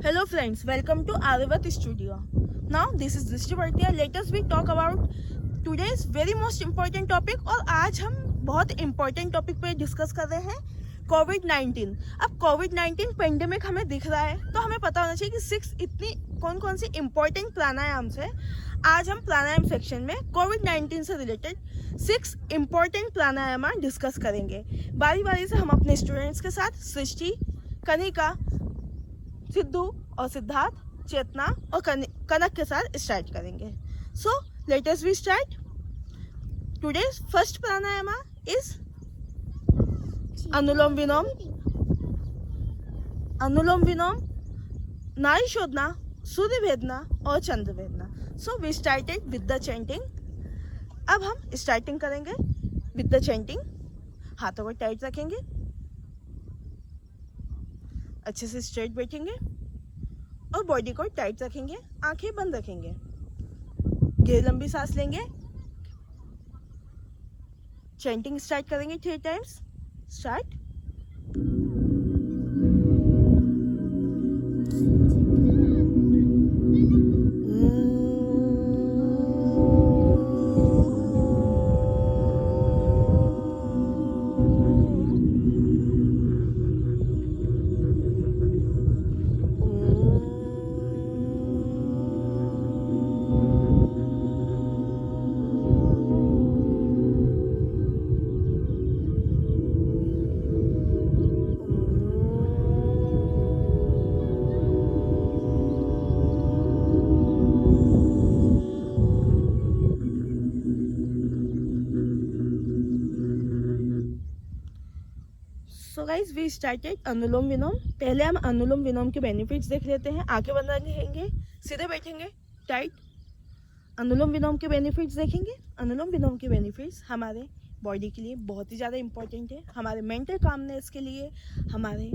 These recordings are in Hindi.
Hello friends, welcome to Aryavat Studio. Now this is Drishti Bhartiya. Let us we talk about today's very most important topic और आज हम बहुत important topic पे डिस्कस कर रहे हैं कोविड-19। अब कोविड-19 पेंडेमिक हमें दिख रहा है तो हमें पता होना चाहिए कि 6 इतनी कौन कौन सी इम्पोर्टेंट प्राणायाम है। आज हम प्राणायाम सेक्शन में कोविड-19 से रिलेटेड 6 इम्पोर्टेंट प्राणायाम डिस्कस करेंगे। बारी बारी से हम अपने स्टूडेंट्स के साथ सृष्टि, कनिका, सिद्धू और सिद्धार्थ, चेतना और कनक के साथ स्टार्ट करेंगे। So let us we start. Today's first pranayama is Anulom Vilom, Nadi Shodhana, Surya Bhedana और Chandra Bhedana. So we started with the chanting. अब हम स्टार्टिंग करेंगे विद द चैंटिंग। हाथों को टाइट रखेंगे, अच्छे से स्ट्रेट बैठेंगे और बॉडी को टाइट रखेंगे, आंखें बंद रखेंगे, गहरी लंबी सांस लेंगे। चैंटिंग स्टार्ट करेंगे 3 times. Start. So guys we started Anulom Vilom. पहले हम अनुलोम विलोम के बेनिफिट्स देख लेते हैं। आंखें बंद रखेंगे, सीधे बैठेंगे, टाइट। अनुलोम विलोम के बेनिफिट्स देखेंगे। अनुलोम विलोम के बेनिफिट्स हमारे बॉडी के लिए बहुत ही ज़्यादा इम्पोर्टेंट है, हमारे मेंटल कामनेस के लिए, हमारे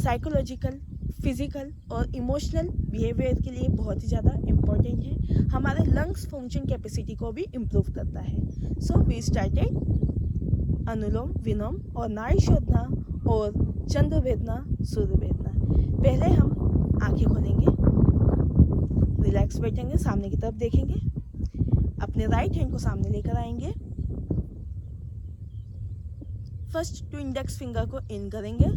साइकोलॉजिकल, फिजिकल और इमोशनल बिहेवियर के लिए बहुत ही ज़्यादा इम्पोर्टेंट है। हमारे लंग्स फंक्शन कैपेसिटी को भी इम्प्रूव करता है। सो वी स्टार्टेड अनुलोम विलोम और नाड़ी शोधना और चंद्र भेदना, सूर्य भेदना। पहले हम आंखें खोलेंगे, रिलैक्स बैठेंगे, सामने की तरफ देखेंगे, अपने राइट हैंड को सामने लेकर आएंगे। फर्स्ट 2 इंडेक्स फिंगर को इन करेंगे,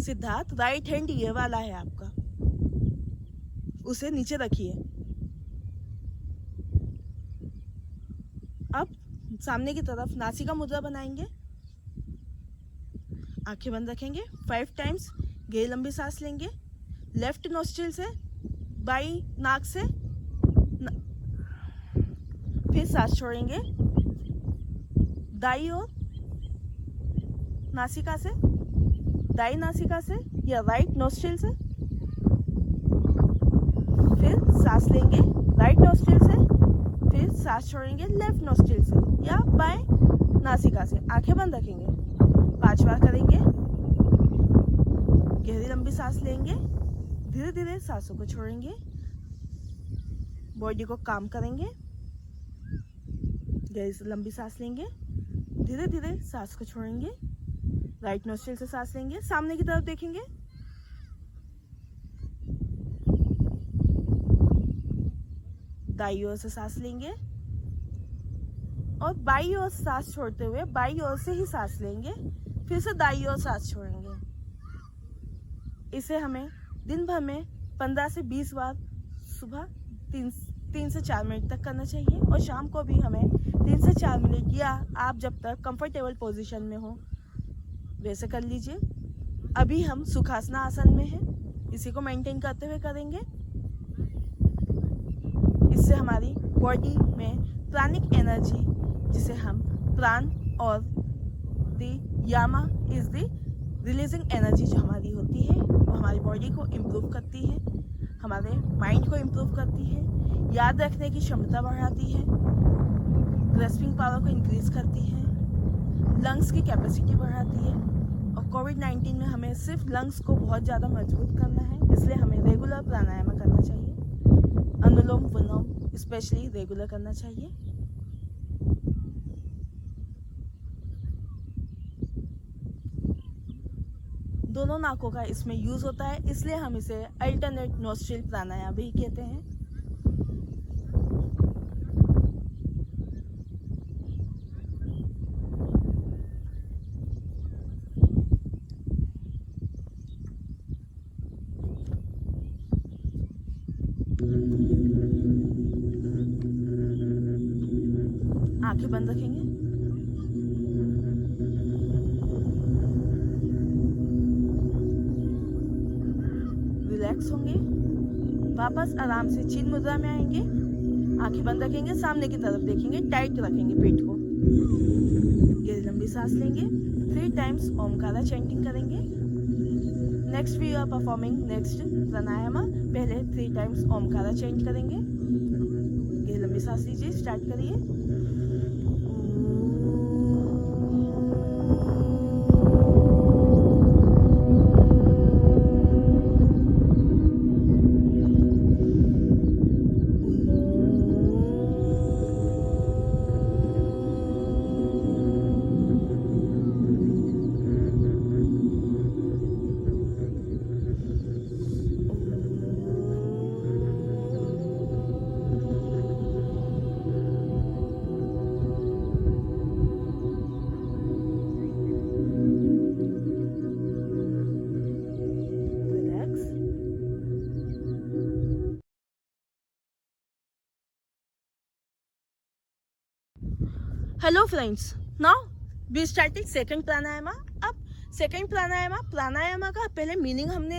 सिद्धार्थ राइट हैंड ये वाला है आपका, उसे नीचे रखिए। अब सामने की तरफ नासिका मुद्रा बनाएंगे, आंखें बंद रखेंगे, 5 टाइम्स गहरी लंबी सांस लेंगे। लेफ्ट नोस्ट्रिल से, बाई नाक से, फिर सांस छोड़ेंगे दाई ओर नासिका से, दाई नासिका से या राइट नोस्ट्रिल से, फिर सांस लेंगे राइट नोस्ट्रिल से, फिर सांस छोड़ेंगे लेफ्ट नोस्ट्रिल से या बाएं नासिका से। आंखें बंद रखेंगे, 5 बार करेंगे। गहरी लंबी सांस लेंगे, धीरे धीरे सांसों को छोड़ेंगे, बॉडी को काम करेंगे। गहरी लंबी सांस लेंगे, धीरे धीरे सांस को छोड़ेंगे, राइट नोस्ट्रिल से सांस लेंगे, सामने की तरफ देखेंगे, दाईं ओर से सांस लेंगे और बाईं ओर सांस छोड़ते हुए बाईं ओर से ही सांस लेंगे, फिर से दाईं ओर सांस छोड़ेंगे। इसे हमें दिन भर में 15 से 20 बार सुबह 3 से 4 मिनट तक करना चाहिए और शाम को भी हमें 3 से 4 मिनट या आप जब तक कंफर्टेबल पोजीशन में हो वैसे कर लीजिए। अभी हम सुखासना आसन में हैं, इसी को मेंटेन करते हुए करेंगे। इससे हमारी बॉडी में प्राणिक एनर्जी, जिसे हम प्राण और the yama is the releasing energy जो हमारी होती है, वो हमारी बॉडी को इम्प्रूव करती है, हमारे माइंड को इम्प्रूव करती है, याद रखने की क्षमता बढ़ाती है, ग्रेस्पिंग पावर को इंक्रीज करती है, लंग्स की कैपेसिटी बढ़ाती है। और कोविड-19 में हमें सिर्फ लंग्स को बहुत ज़्यादा मजबूत करना है, इसलिए हमें रेगुलर प्राणायाम करना चाहिए। अनुलोम विलोम स्पेशली रेगुलर करना चाहिए। दोनों नाकों का इसमें यूज होता है, इसलिए हम इसे अल्टरनेट नोस्ट्रिल प्राणायाम भी कहते हैं। आंखें बंद रखेंगे। रिलैक्स होंगे, वापस आराम से चिन मुद्रा में आएंगे। आंखें बंद रखेंगे, सामने की तरफ देखेंगे, टाइट रखेंगे पेट को। गहरी लंबी सांस लेंगे, 3 टाइम्स ओमकारा चैंटिंग करेंगे। Next we are performing next pranayama. पहले 3 टाइम्स ओमकारा चैंट करेंगे। गहरी लंबी सांस लीजिए, स्टार्ट करिए। Hello friends, now we started second pranayama. अब सेकंड प्राणायाम का पहले मीनिंग हमने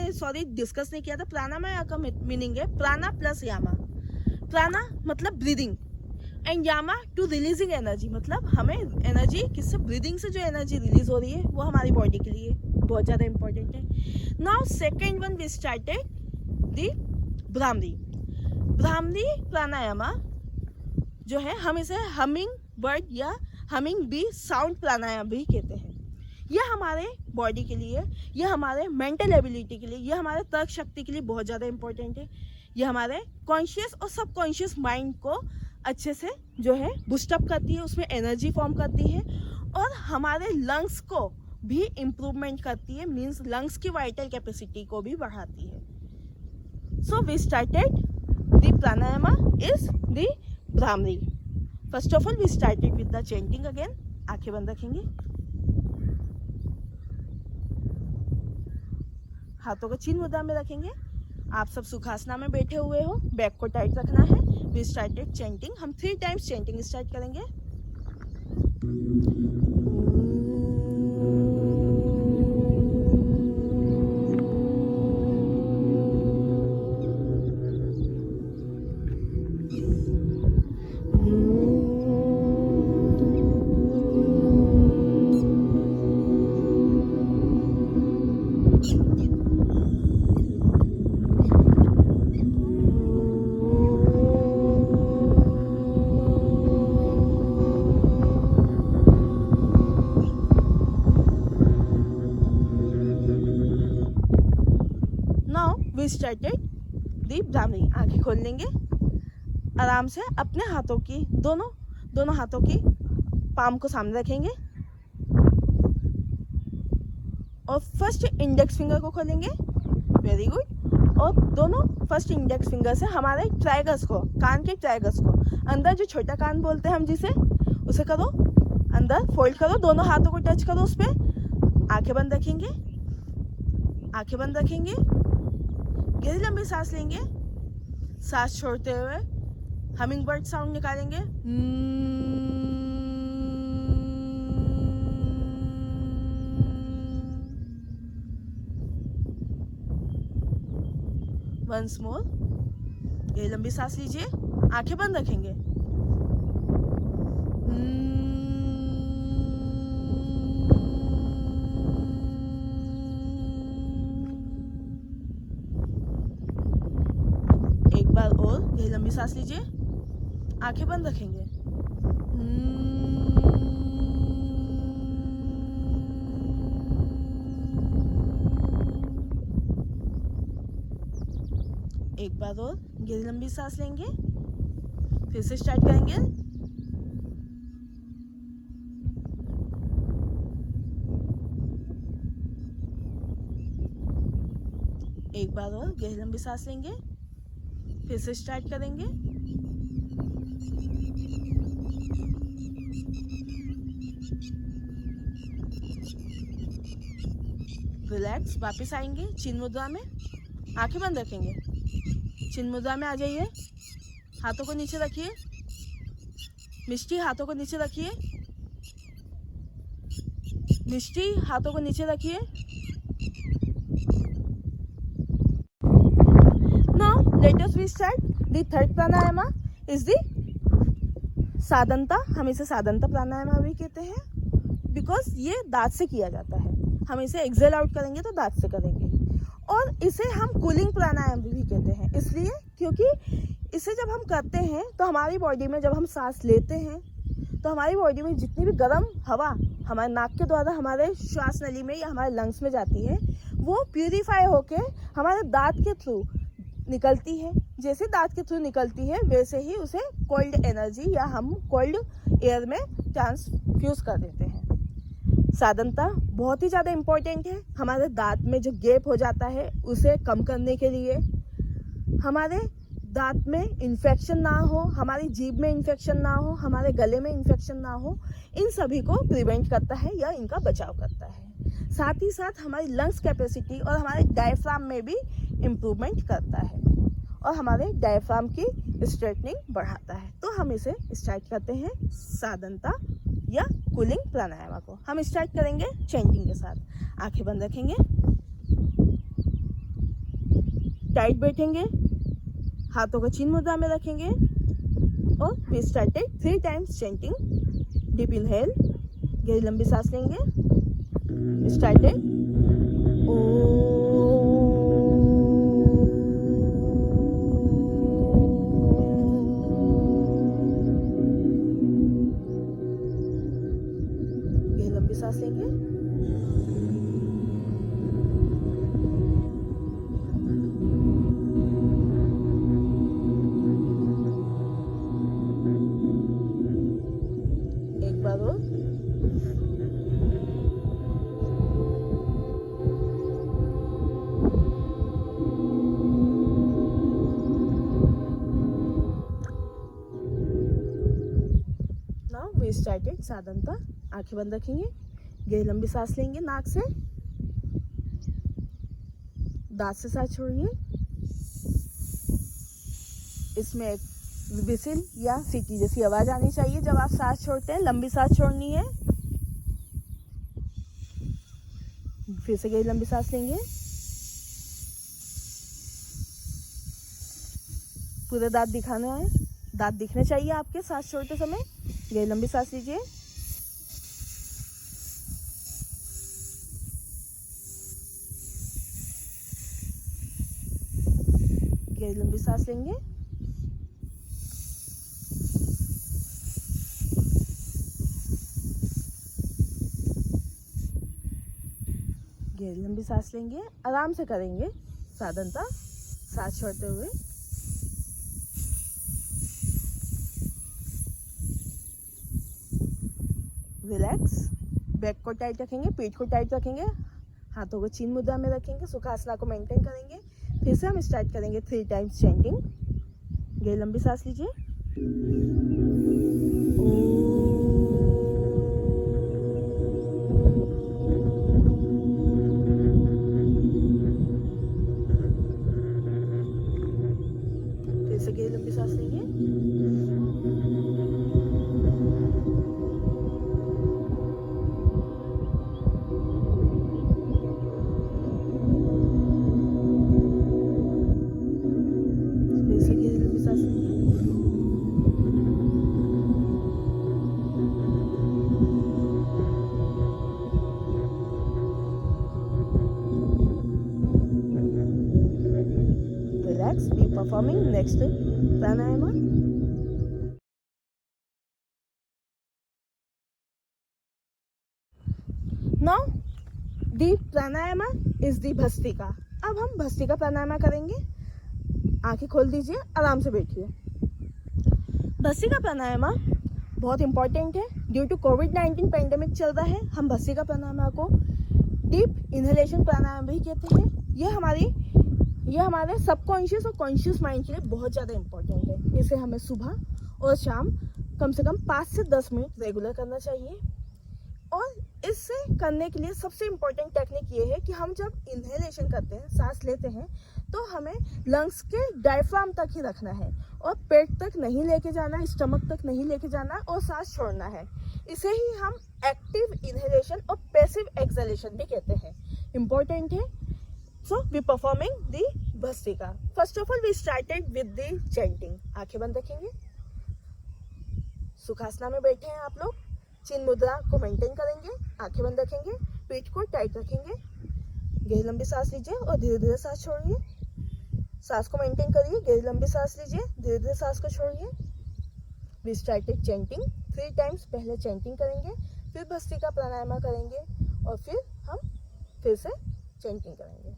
डिस्कस नहीं किया था। प्राणायाम का मीनिंग है प्राणा प्लस यामा। प्राणा मतलब breathing and yama to releasing energy, मतलब हमें एनर्जी किससे, ब्रीदिंग से जो एनर्जी रिलीज हो रही है वो हमारी बॉडी के लिए बहुत ज़्यादा इंपॉर्टेंट है। Now second one we started the Bhramari. Bhramari pranayama जो है हम इसे हमिंग बर्ड या हमिंग बी साउंड प्राणायाम भी कहते हैं। यह हमारे बॉडी के लिए, यह हमारे मेंटल एबिलिटी के लिए, यह हमारे तर्क शक्ति के लिए बहुत ज़्यादा इंपॉर्टेंट है। यह हमारे कॉन्शियस और सबकॉन्शियस माइंड को अच्छे से जो है बूस्टअप करती है, उसमें एनर्जी फॉर्म करती है और हमारे लंग्स को भी इम्प्रूवमेंट करती है, मीन्स लंग्स की वाइटल कैपेसिटी को भी बढ़ाती है। So we started the pranayama is the bhramari. First of all we started with the chanting again. आंखें बंद रखेंगे, हाथों को चिन मुद्रा में रखेंगे। आप सब सुखासना में बैठे हुए हो, बैक को टाइट रखना है। We started chanting. हम 3 टाइम्स चैंटिंग स्टार्ट करेंगे। We started the bhramari. आंखें खोल लेंगे, आराम से अपने हाथों की दोनों हाथों की पाम को सामने रखेंगे और फर्स्ट इंडेक्स फिंगर को खोलेंगे। Very good. और दोनों फर्स्ट इंडेक्स फिंगर से हमारे ट्राइगस को, कान के ट्राइगस को अंदर, जो छोटा कान बोलते हैं हम जिसे, उसे करो अंदर, फोल्ड करो, दोनों हाथों को टच करो उस पर। आंखें बंद रखेंगे, आंखें बंद रखेंगे, गहरी लंबी सांस लेंगे, सांस छोड़ते हुए हमिंग बर्ड साउंड निकालेंगे। वंस मोर, गहरी लंबी सांस लीजिए, आंखें बंद रखेंगे। एक बार और गहरी लंबी सांस लीजिए, आंखें बंद रखेंगे। एक बार और गहरी लंबी सांस लेंगे, फिर से स्टार्ट करेंगे। एक बार और गहरी लंबी सांस लेंगे, फिर से स्टार्ट करेंगे। रिलैक्स, वापस आएंगे चिन मुद्रा में, आंखें बंद रखेंगे। चिन मुद्रा में आ जाइए, हाथों को नीचे रखिए, मिष्टी हाथों को नीचे रखिए, मिष्टी हाथों को नीचे रखिए। Now let us we start the third pranayama is the साधनता। हम इसे साधनता प्राणायाम भी कहते हैं बिकॉज ये दांत से किया जाता है। हम इसे एक्सेल आउट करेंगे तो दांत से करेंगे। और इसे हम कूलिंग प्राणायाम भी कहते हैं, इसलिए क्योंकि इसे जब हम करते हैं तो हमारी बॉडी में, जब हम सांस लेते हैं तो हमारी बॉडी में जितनी भी गर्म हवा हमारे नाक के द्वारा हमारे श्वास नली में या हमारे लंग्स में जाती है, वो प्यूरिफाई होके हमारे दांत के थ्रू निकलती है। जैसे दांत के थ्रू निकलती है वैसे ही उसे कोल्ड एनर्जी या हम कोल्ड एयर में ट्रांसफ्यूज कर देते हैं। साधनता बहुत ही ज़्यादा इम्पोर्टेंट है। हमारे दांत में जो गैप हो जाता है उसे कम करने के लिए, हमारे दांत में इन्फेक्शन ना हो, हमारी जीभ में इन्फेक्शन ना हो, हमारे गले में इन्फेक्शन ना हो, इन सभी को प्रिवेंट करता है या इनका बचाव करता है। साथ ही साथ हमारी लंग्स कैपेसिटी और हमारे डायफ्राम में भी इम्प्रूवमेंट करता है और हमारे डायफ्राम की स्ट्रेटनिंग बढ़ाता है। तो हम इसे स्टार्ट करते हैं साधनता या कूलिंग प्राणायाम को। हम स्टार्ट करेंगे चैंटिंग के साथ। आंखें बंद रखेंगे, टाइट बैठेंगे, हाथों को चिन मुद्रा में रखेंगे और we started 3 times chanting. Deep inhale, गहरी लंबी सांस लेंगे, स्टार्टेड सांस लेंगे, एक बार और, नाउ वी स्टार्टेड साधनता। आंखें बंद रखेंगे, गहरी लंबी सांस लेंगे नाक से, दांत से सांस छोड़िए। इसमें एक विसिल या सीटी जैसी आवाज आनी चाहिए जब आप सांस छोड़ते हैं। लंबी सांस छोड़नी है। फिर से गहरी लंबी सांस लेंगे, पूरे दांत दिखाना है, दांत दिखने चाहिए आपके सांस छोड़ते समय। गहरी लंबी सांस लीजिए, गहरी लंबी सांस लेंगे, गहरी लंबी सांस लेंगे। आराम से करेंगे साधनता, सांस छोड़ते हुए। रिलैक्स, बैक को टाइट रखेंगे, पीठ को टाइट रखेंगे, हाथों को चिन मुद्रा में रखेंगे, सुखासना को मेंटेन करेंगे। फिर से हम स्टार्ट करेंगे 3 टाइम्स चैंटिंग। गहरी लंबी सांस लीजिए, performing next pranayama. Now the pranayama is the bhastrika. अब हम भस्त्रिका प्राणायाम करेंगे. आंखें खोल दीजिए, आराम से बैठिए. भस्त्रिका प्राणायाम बहुत इंपॉर्टेंट है. ड्यू टू कोविड-19 पेंडेमिक चल रहा है, हम भस्त्रिका प्राणायाम को डीप इनहेलेशन प्राणायाम भी कहते हैं. ये हमारे सबकॉन्शियस और कॉन्शियस माइंड के लिए बहुत ज़्यादा इंपॉर्टेंट है. इसे हमें सुबह और शाम कम से कम 5 से 10 मिनट रेगुलर करना चाहिए. और इससे करने के लिए सबसे इम्पोर्टेंट टेक्निक ये है कि हम जब इनहेलेशन करते हैं, सांस लेते हैं, तो हमें लंग्स के डायफ्राम तक ही रखना है और पेट तक नहीं लेके जाना, स्टमक तक नहीं लेके जाना और सांस छोड़ना है. इसे ही हम एक्टिव इनहेलेशन और पैसिव एक्सहेलेशन भी कहते हैं. इम्पोर्टेंट है. So we performing the bhastrika. First of all we started with the chanting. आंखें बंद रखेंगे. सुखासना में बैठे हैं आप लोग. चिन्ह मुद्रा को मेंटेन करेंगे. आंखें बंद रखेंगे. पीठ को टाइट रखेंगे. गहरी लंबी सांस लीजिए और धीरे धीरे सांस छोड़िए. सांस को मेंटेन करिए. गहरी लंबी सांस लीजिए, धीरे धीरे सांस को छोड़िए. We started chanting. 3 टाइम्स पहले चैंटिंग करेंगे, फिर भस्त्रिका प्राणायाम करेंगे और फिर हम फिर से चैंटिंग करेंगे.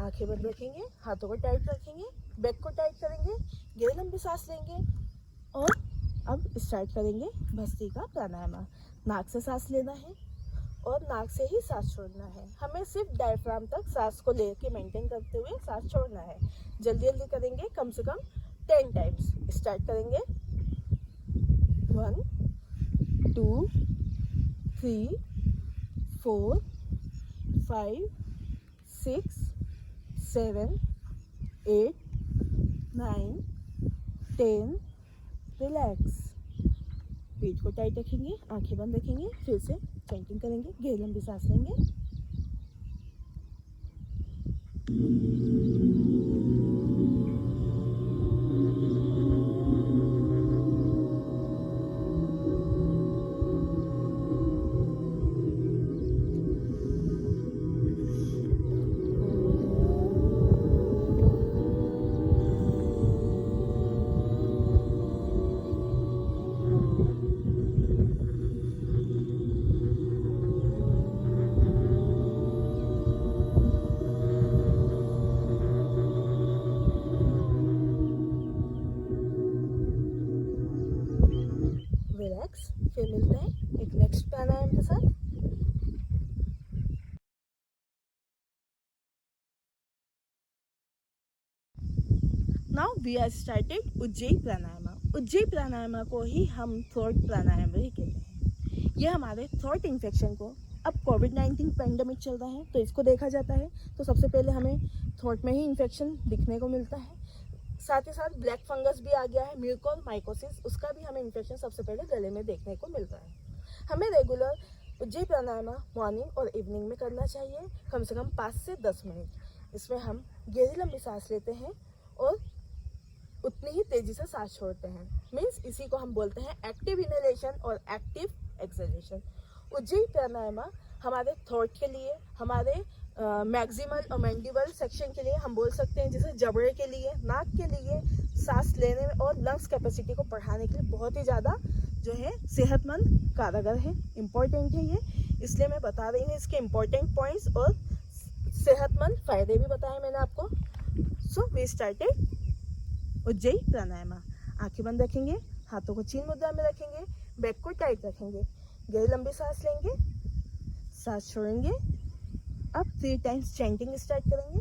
आंखें बंद रखेंगे, हाथों को टाइट रखेंगे, बैक को टाइट करेंगे, गहरी लंबी सांस लेंगे और अब स्टार्ट करेंगे भस्त्रिका प्राणायाम. नाक से सांस लेना है और नाक से ही सांस छोड़ना है. हमें सिर्फ डायफ्राम तक सांस को लेके मेंटेन करते हुए सांस छोड़ना है. जल्दी जल्दी करेंगे, कम से कम 10 टाइम्स. स्टार्ट करेंगे. 1 2 3 4 5 6 7 8 9 10. रिलैक्स. पीठ को टाइट रखेंगे, आंखें बंद रखेंगे, फिर से चैंटिंग करेंगे. गहरी लंबी सांस लेंगे. रिलैक्स. फिर मिलते हैं एक नेक्स्ट प्राणायाम के साथ. Now we are started Ujjayi pranayama. Ujjayi pranayama को ही हम थ्रोट प्राणायाम भी कहते हैं. यह हमारे थ्रोट इन्फेक्शन को, अब कोविड-19 पेंडेमिक चल रहा है तो इसको देखा जाता है, तो सबसे पहले हमें थ्रोट में ही इन्फेक्शन दिखने को मिलता है. साथ ही साथ ब्लैक फंगस भी आ गया है, म्यूकोर माइकोसिस, उसका भी हमें इन्फेक्शन सबसे पहले गले में देखने को मिलता है. हमें रेगुलर उज्जयी प्राणायाम मॉर्निंग और इवनिंग में करना चाहिए, कम से कम 5 से 10 मिनट. इसमें हम गहरी लंबी सांस लेते हैं और उतनी ही तेजी से सांस छोड़ते हैं. मीन्स इसी को हम बोलते हैं एक्टिव इनहेलेशन और एक्टिव एक्सहेलेशन. उज्जयी प्राणायाम हमारे थ्रोट के लिए, हमारे मैक्सिमल और मैंडिबल सेक्शन के लिए, हम बोल सकते हैं जैसे जबड़े के लिए, नाक के लिए, सांस लेने में और लंग्स कैपेसिटी को बढ़ाने के लिए बहुत ही ज़्यादा जो है सेहतमंद कारगर है. इम्पोर्टेंट है ये, इसलिए मैं बता रही हूँ इसके इम्पोर्टेंट पॉइंट्स और सेहतमंद फ़ायदे भी बताए मैंने आपको. सो वी स्टार्टेड उज्जयी प्राणायाम. आंखें बंद रखेंगे, हाथों को चिन्ह मुद्रा में रखेंगे, बैक को टाइट रखेंगे, गहरी लंबी सांस लेंगे, सांस छोड़ेंगे. अब 3 टाइम्स चैंटिंग स्टार्ट करेंगे.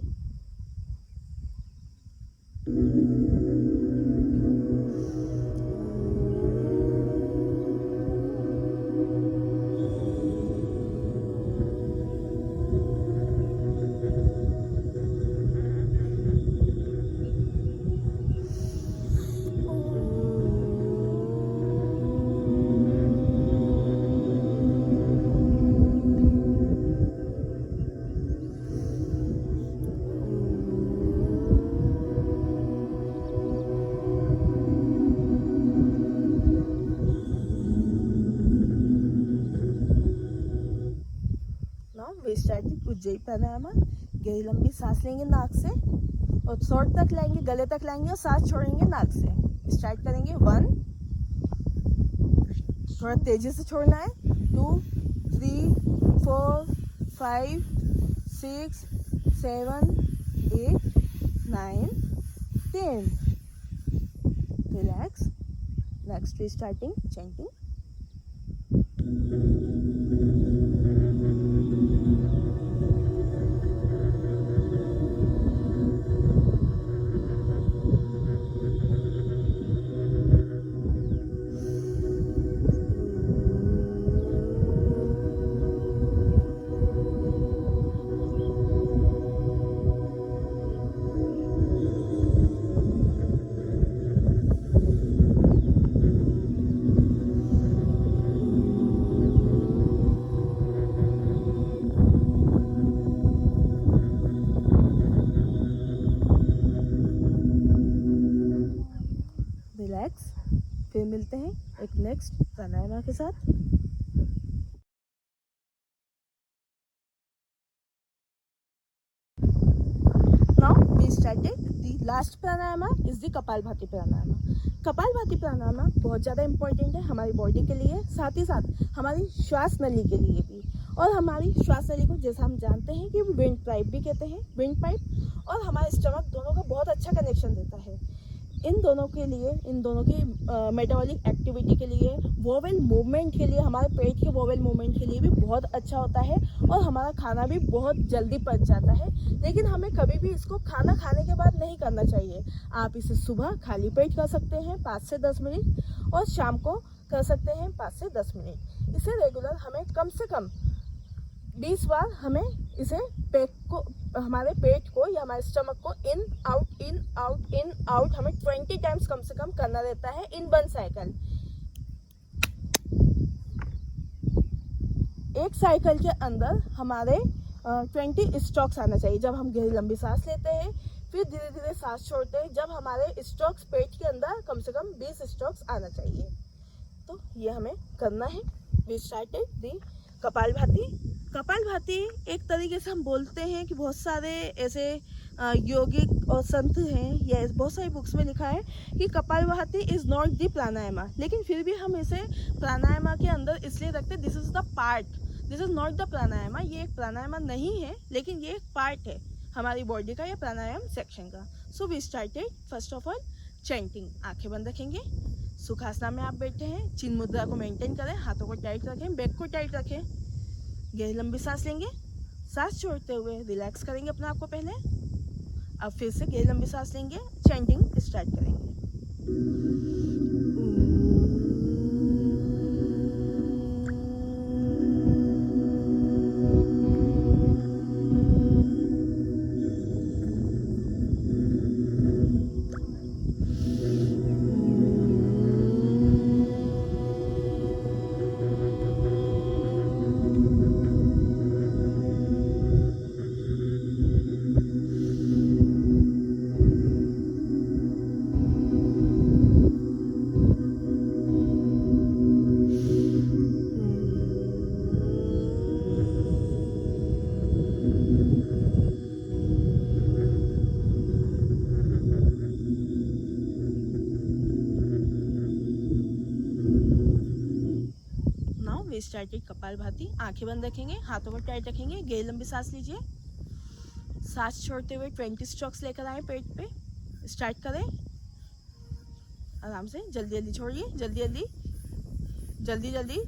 वी स्टार्टेड उज्जयी प्राणायाम। गहरी लंबी सांस लेंगे नाक से और थ्रोट तक लाएंगे, गले तक लाएंगे और सांस छोड़ेंगे नाक से। स्टार्ट करेंगे 1, थोड़ा तेजी से छोड़ना है, 2, 3, 4, 5, 6, 7, 8, 9, 10। Relax. Next we starting chanting. Relax. फिर मिलते हैं एक नेक्स्ट प्राणायाम के साथ। Now we started the last pranayama is the Kapalbhati pranayama. Kapalbhati प्राणायाम बहुत ज़्यादा इम्पोर्टेंट है हमारी बॉडी के लिए, साथ ही साथ हमारी श्वास नली के लिए भी। और हमारी श्वास नली को जैसा हम जानते हैं कि विंड पाइप भी कहते हैं, विंड पाइप और हमारे स्टमक दोनों का बहुत अच्छा कनेक्शन देता है। इन दोनों के लिए, इन दोनों की मेटाबॉलिक एक्टिविटी के लिए, वोवेल मूवमेंट के लिए, हमारे पेट के वोवेल मूवमेंट के लिए भी बहुत अच्छा होता है और हमारा खाना भी बहुत जल्दी पच जाता है। लेकिन हमें कभी भी इसको खाना खाने के बाद नहीं करना चाहिए। आप इसे सुबह खाली पेट कर सकते हैं 5 से 10 मिनट और शाम को कर सकते हैं 5 से 10 मिनट। इसे रेगुलर हमें कम से कम 20 बार हमें इसे हमारे पेट को या हमारे स्टमक को in out in out in out हमें 20 टाइम्स कम से कम करना रहता है इन 1 साइकिल। एक साइकिल के अंदर हमारे 20 स्ट्रोक्स आना चाहिए। जब हम गहरी लंबी सांस लेते हैं फिर धीरे धीरे सांस छोड़ते हैं, जब हमारे स्ट्रोक्स पेट के अंदर कम से कम 20 स्ट्रोक्स आना चाहिए। तो ये हमें करना है। We started the kapalbhati. कपालभाति एक तरीके से हम बोलते हैं कि बहुत सारे ऐसे योगिक और संत हैं या बहुत सारी बुक्स में लिखा है कि कपालभाति इज़ नॉट द प्राणायामा, लेकिन फिर भी हम इसे प्राणायामा के अंदर इसलिए रखते हैं, this is the part, this is not the प्राणायामा। ये एक प्राणायामा नहीं है लेकिन ये एक पार्ट है हमारी बॉडी का या प्राणायाम सेक्शन का। So we started first of all chanting. आंखें बंद रखेंगे, सुखासना में आप बैठे हैं, चिन्ह मुद्रा को मेंटेन करें, हाथों को टाइट रखें, बैक को टाइट रखें। गहरी लंबी सांस लेंगे, सांस छोड़ते हुए रिलैक्स करेंगे अपने आप को पहले। अब फिर से गहरी लंबी सांस लेंगे, चैंटिंग स्टार्ट करेंगे। स्टार्टेड कपालभाति। आंखें बंद रखेंगे, हाथों को टाइट रखेंगे, गहरी लंबी सांस लीजिए। सांस छोड़ते हुए 20 स्ट्रोक्स लेकर आए पेट पे। स्टार्ट करें आराम से, जल्दी जल्दी छोड़िए, जल्दी जल्दी जल्दी जल्दी।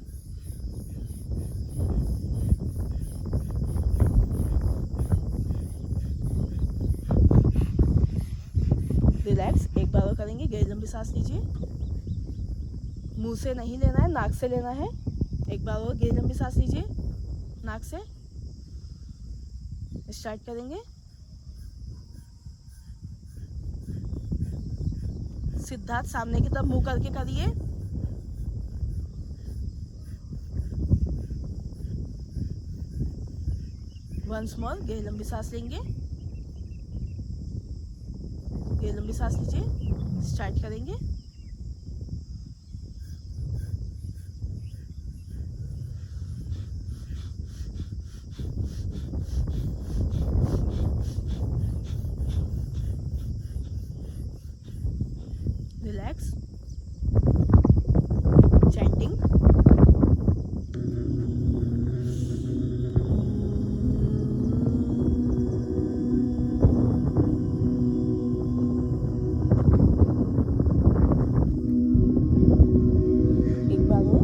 बार और करेंगे। गहरी लंबी सांस लीजिए, मुंह से नहीं लेना है, नाक से लेना है। एक बार और गहरी लंबी सांस लीजिए नाक से। स्टार्ट करेंगे। सिद्धार्थ सामने की तरफ मुंह करके करिए। वंस मोर, गहरी लंबी सांस लेंगे। गहरी लंबी सांस लीजिए। स्टार्ट करेंगे। Relax, chanting. एक बार और।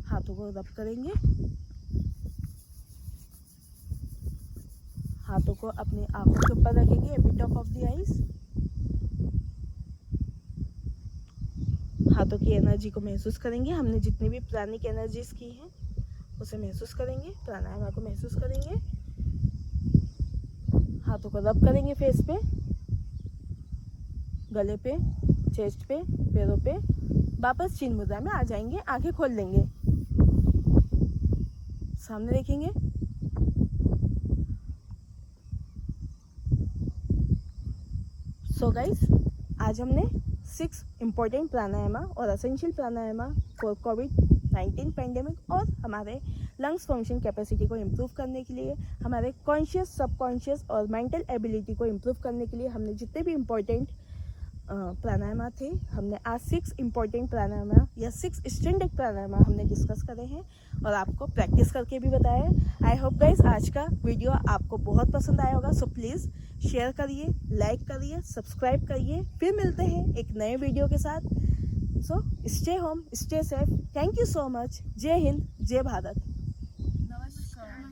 हाथों को रब करेंगे। हाथों को अपनी आंखों के ऊपर रखेंगे, eight top of the eyes. हाथों की एनर्जी को महसूस करेंगे। हमने जितनी भी प्राणिक एनर्जीज की हैं उसे महसूस करेंगे, प्राणायाम को महसूस करेंगे। हाथों को रब करेंगे फेस पे, गले पे, चेस्ट पे, पैरों पे। वापस चिन्ह मुद्रा में आ जाएंगे। आंखें खोल लेंगे, सामने देखेंगे। सो गाइस, आज हमने 6 इम्पोर्टेंट प्राणायामा और essential pranayama for covid pandemic और हमारे लंग्स फंक्शन कैपेसिटी को इम्प्रूव करने के लिए, हमारे कॉन्शियस, सबकॉन्शियस और मेंटल एबिलिटी को इम्प्रूव करने के लिए हमने जितने भी इम्पोर्टेंट प्राणायामा थे, हमने आज 6 इम्पोर्टेंट प्राणायामा या 6 स्टैंडर्ड प्राणायामा हमने डिस्कस करे हैं और आपको प्रैक्टिस करके भी बताया है। आई होप गाइस आज का वीडियो आपको बहुत पसंद आया होगा। सो प्लीज़ शेयर करिए, लाइक करिए, सब्सक्राइब करिए। फिर मिलते हैं एक नए वीडियो के साथ। So stay home, stay safe. Thank you so much. जय हिंद, जय भारत। नमस्कार।